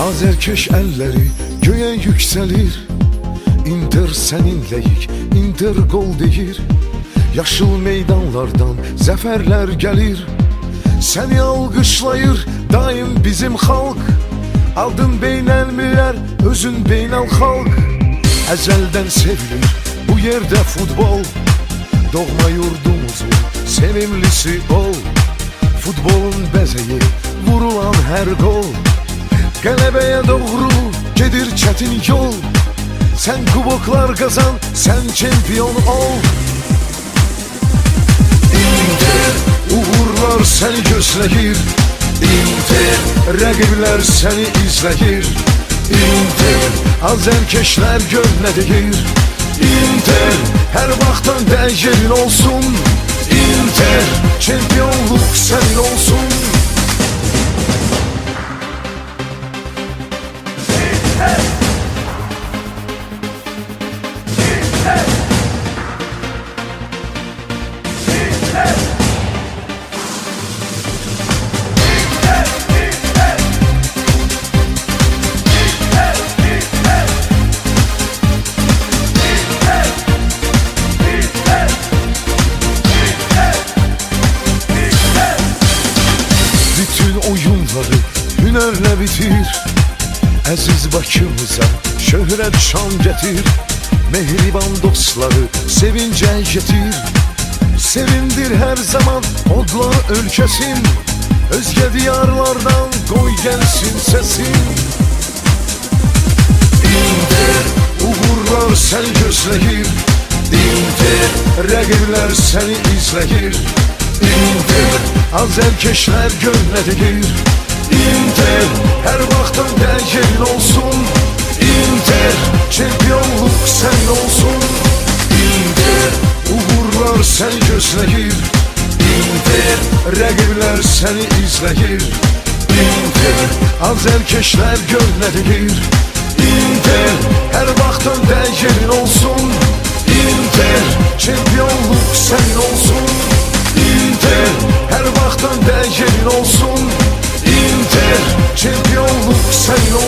Azerkeş elleri göğe yükselir. Inter seninleyik, Inter gol deyir. Yaşıl meydanlardan zəfərlər gəlir. Səni alqışlayır daim bizim xalq. Aldın beynəlmilər, özün beynəl xalq. Əzəldən sevilir bu yerdə futbol. Doğma yurdumuzun sevimlisi ol. Futbolun bəzəyi vurulan hər gol. Qələbəyə doğru gedir çətin yol. Sen kuboklar kazan, sen çempiyon ol. Inter uğurlar seni gözləyir. Inter rəqiblər seni izləyir. Inter azərkeşlər gör nə deyir. Inter hər vaxtdan dəyərin olsun. Inter çempionluq sənin olsun. Oyunları hünerle bitir. Əziz Bakımıza şöhrət şan getir. Mehriban dostları sevince getir. Sevindir her zaman odla ülkesin. Özge diyarlardan koy gelsin sesin. Inter uğurlar seni gözləyir. Inter rəqiblər seni izləyir. Inter azərkeşlər gör nə deyir. Inter hər vaxtdan dəyərin olsun. Inter çempionluq sənin olsun. Inter uğurlar səni gözləyir. Inter rəqiblər səni izləyir. Inter azərkeşlər gör nə deyir. Inter hər vaxtdan dəyərin olsun. Inter çempionluq sənin olsun. Inter her vaxtdan dəyərin olsun. Inter çempionluq sənin olsun.